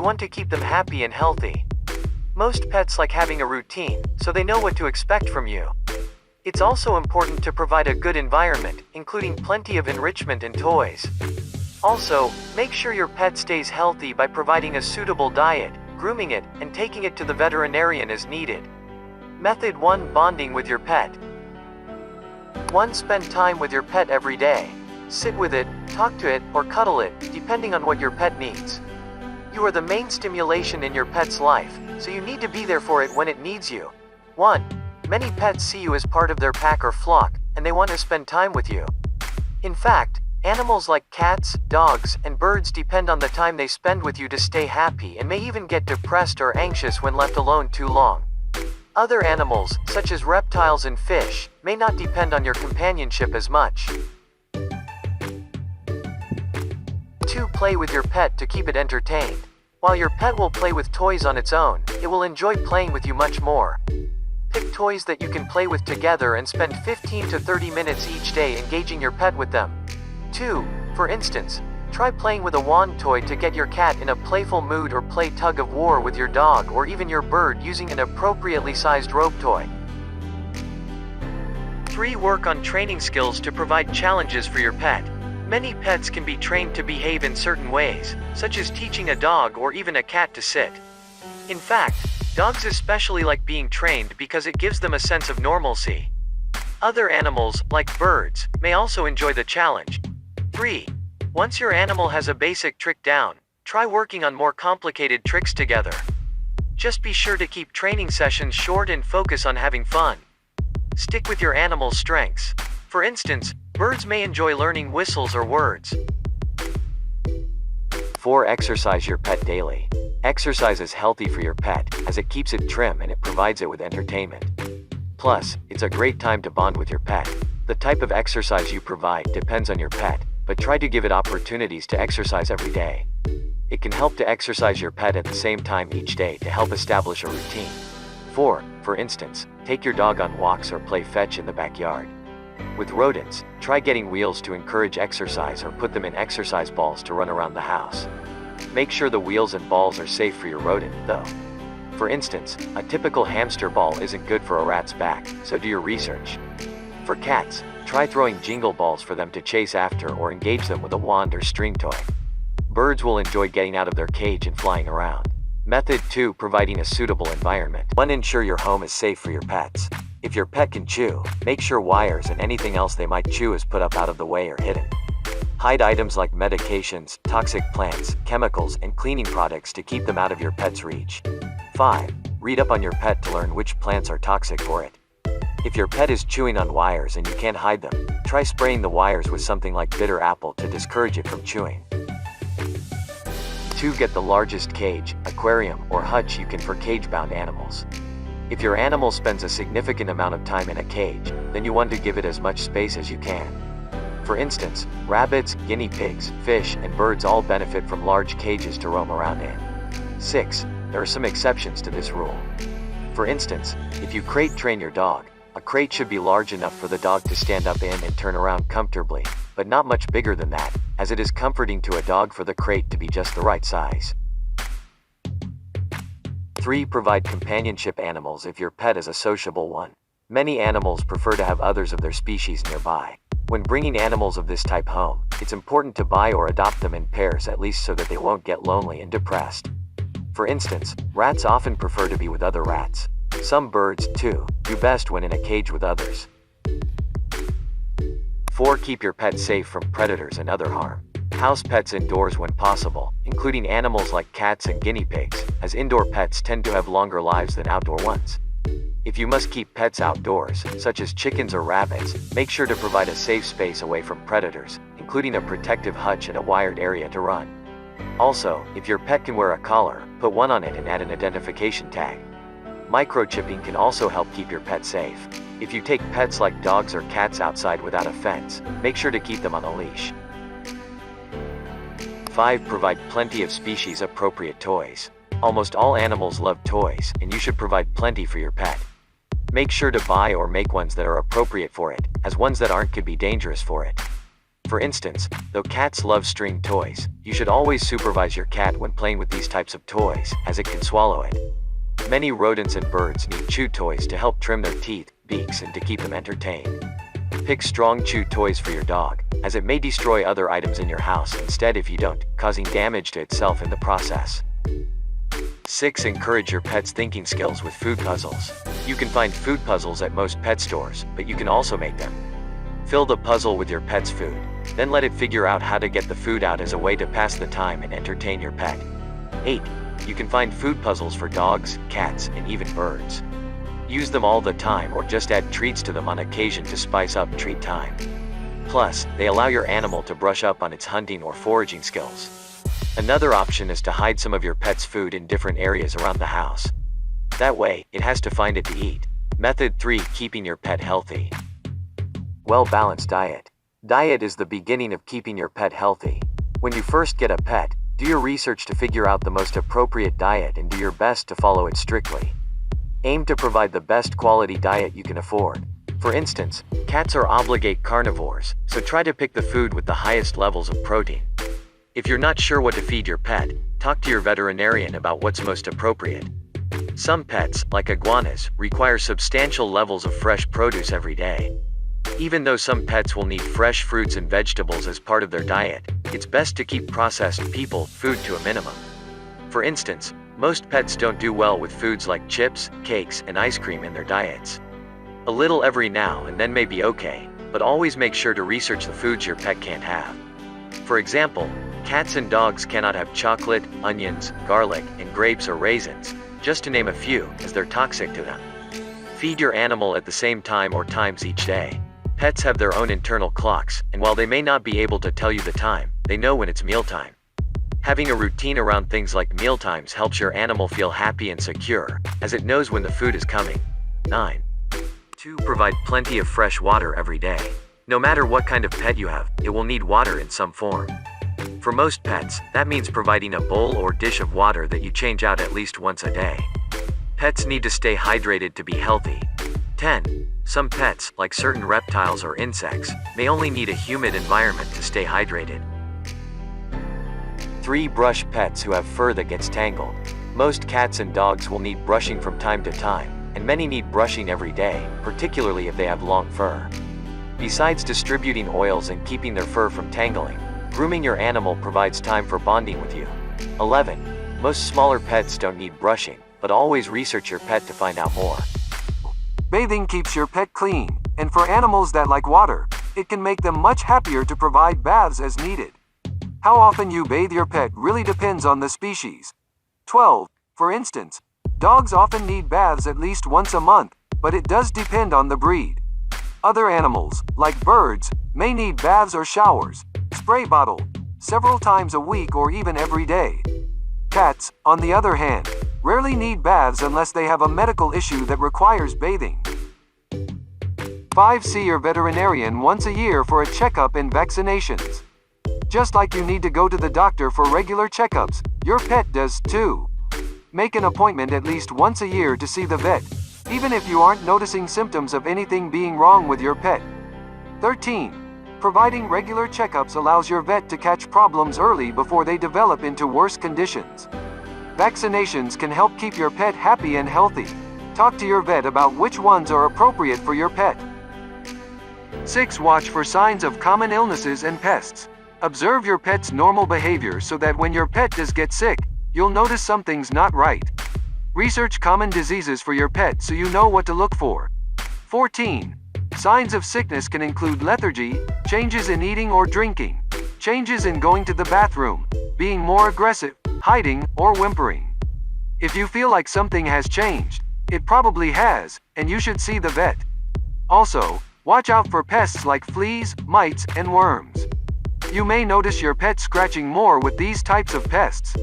you want to keep them happy and healthy. Most pets like having a routine, so they know what to expect from you. It's also important to provide a good environment, including plenty of enrichment and toys. Also, make sure your pet stays healthy by providing a suitable diet, grooming it, and taking it to the veterinarian as needed. Method 1. Bonding with your pet. 1. Spend time with your pet every day. Sit with it, talk to it, or cuddle it, depending on what your pet needs. You are the main stimulation in your pet's life, so you need to be there for it when it needs you. 1. Many pets see you as part of their pack or flock, and they want to spend time with you. In fact, animals like cats, dogs, and birds depend on the time they spend with you to stay happy and may even get depressed or anxious when left alone too long. Other animals, such as reptiles and fish, may not depend on your companionship as much. 2. Play with your pet to keep it entertained. While your pet will play with toys on its own, it will enjoy playing with you much more. Pick toys that you can play with together and spend 15 to 30 minutes each day engaging your pet with them. 2. For instance, try playing with a wand toy to get your cat in a playful mood, or play tug of war with your dog or even your bird using an appropriately sized rope toy. 3. Work on training skills to provide challenges for your pet. Many pets can be trained to behave in certain ways, such as teaching a dog or even a cat to sit. In fact, dogs especially like being trained because it gives them a sense of normalcy. Other animals, like birds, may also enjoy the challenge. 3. Once your animal has a basic trick down, try working on more complicated tricks together. Just be sure to keep training sessions short and focus on having fun. Stick with your animal's strengths. For instance, birds may enjoy learning whistles or words. 4. Exercise your pet daily. Exercise is healthy for your pet, as it keeps it trim and it provides it with entertainment. Plus, it's a great time to bond with your pet. The type of exercise you provide depends on your pet, but try to give it opportunities to exercise every day. It can help to exercise your pet at the same time each day to help establish a routine. 4. For instance, take your dog on walks or play fetch in the backyard. With rodents, try getting wheels to encourage exercise or put them in exercise balls to run around the house. Make sure the wheels and balls are safe for your rodent, though. For instance, a typical hamster ball isn't good for a rat's back, so do your research. For cats, try throwing jingle balls for them to chase after or engage them with a wand or string toy. Birds will enjoy getting out of their cage and flying around. Method 2. Providing a suitable environment. 1. Ensure your home is safe for your pets. If your pet can chew, make sure wires and anything else they might chew is put up out of the way or hidden. Hide items like medications, toxic plants, chemicals, and cleaning products to keep them out of your pet's reach. 5. Read up on your pet to learn which plants are toxic for it. If your pet is chewing on wires and you can't hide them, try spraying the wires with something like bitter apple to discourage it from chewing. 2. Get the largest cage, aquarium, or hutch you can for cage-bound animals. If your animal spends a significant amount of time in a cage, then you want to give it as much space as you can. For instance, rabbits, guinea pigs, fish, and birds all benefit from large cages to roam around in. 6. There are some exceptions to this rule. For instance, if you crate train your dog, a crate should be large enough for the dog to stand up in and turn around comfortably, but not much bigger than that, as it is comforting to a dog for the crate to be just the right size. 3. Provide companionship animals if your pet is a sociable one. Many animals prefer to have others of their species nearby. When bringing animals of this type home, it's important to buy or adopt them in pairs, at least so that they won't get lonely and depressed. For instance, rats often prefer to be with other rats. Some birds, too, do best when in a cage with others. 4. Keep your pet safe from predators and other harm. House pets indoors when possible, including animals like cats and guinea pigs, as indoor pets tend to have longer lives than outdoor ones. If you must keep pets outdoors, such as chickens or rabbits, make sure to provide a safe space away from predators, including a protective hutch and a wired area to run. Also, if your pet can wear a collar, put one on it and add an identification tag. Microchipping can also help keep your pet safe. If you take pets like dogs or cats outside without a fence, make sure to keep them on a leash. 5. Provide plenty of species-appropriate toys. Almost all animals love toys, and you should provide plenty for your pet. Make sure to buy or make ones that are appropriate for it, as ones that aren't could be dangerous for it. For instance, though cats love string toys, you should always supervise your cat when playing with these types of toys, as it can swallow it. Many rodents and birds need chew toys to help trim their teeth, beaks, and to keep them entertained. Pick strong chew toys for your dog, as it may destroy other items in your house instead if you don't, causing damage to itself in the process. 6. Encourage your pet's thinking skills with food puzzles. You can find food puzzles at most pet stores, but you can also make them. Fill the puzzle with your pet's food, then let it figure out how to get the food out as a way to pass the time and entertain your pet. 8. You can find food puzzles for dogs, cats, and even birds. Use them all the time or just add treats to them on occasion to spice up treat time. Plus, they allow your animal to brush up on its hunting or foraging skills. Another option is to hide some of your pet's food in different areas around the house. That way, it has to find it to eat. Method 3. Keeping your pet healthy. Well-balanced diet. Diet is the beginning of keeping your pet healthy. When you first get a pet, do your research to figure out the most appropriate diet and do your best to follow it strictly. Aim to provide the best quality diet you can afford. For instance, cats are obligate carnivores, so try to pick the food with the highest levels of protein. If you're not sure what to feed your pet, talk to your veterinarian about what's most appropriate. Some pets, like iguanas, require substantial levels of fresh produce every day. Even though some pets will need fresh fruits and vegetables as part of their diet, it's best to keep processed food to a minimum. For instance, most pets don't do well with foods like chips, cakes, and ice cream in their diets. A little every now and then may be okay, but always make sure to research the foods your pet can't have. For example, cats and dogs cannot have chocolate, onions, garlic, and grapes or raisins, just to name a few, as they're toxic to them. Feed your animal at the same time or times each day. Pets have their own internal clocks, and while they may not be able to tell you the time, they know when it's mealtime. Having a routine around things like mealtimes helps your animal feel happy and secure, as it knows when the food is coming. 9. 2. Provide plenty of fresh water every day. No matter what kind of pet you have, it will need water in some form. For most pets, that means providing a bowl or dish of water that you change out at least once a day. Pets need to stay hydrated to be healthy. 10. Some pets, like certain reptiles or insects, may only need a humid environment to stay hydrated. 3. Brush pets who have fur that gets tangled. Most cats and dogs will need brushing from time to time, and many need brushing every day, particularly if they have long fur. Besides distributing oils and keeping their fur from tangling, grooming your animal provides time for bonding with you. 11. Most smaller pets don't need brushing, but always research your pet to find out more. Bathing keeps your pet clean, and for animals that like water, it can make them much happier to provide baths as needed. How often you bathe your pet really depends on the species. 12. For instance, dogs often need baths at least once a month, but it does depend on the breed. Other animals, like birds, may need baths or showers, spray bottled, several times a week or even every day. Cats, on the other hand, rarely need baths unless they have a medical issue that requires bathing. 5. See your veterinarian once a year for a checkup and vaccinations. Just like you need to go to the doctor for regular checkups, your pet does too. Make an appointment at least once a year to see the vet, even if you aren't noticing symptoms of anything being wrong with your pet. 13. Providing regular checkups allows your vet to catch problems early before they develop into worse conditions. Vaccinations can help keep your pet happy and healthy. Talk to your vet about which ones are appropriate for your pet. 6. Watch for signs of common illnesses and pests. Observe your pet's normal behavior so that when your pet does get sick, you'll notice something's not right. Research common diseases for your pet so you know what to look for. 14. Signs of sickness can include lethargy, changes in eating or drinking, changes in going to the bathroom, being more aggressive, hiding, or whimpering. If you feel like something has changed, it probably has, and you should see the vet. Also, watch out for pests like fleas, mites, and worms. You may notice your pet scratching more with these types of pests.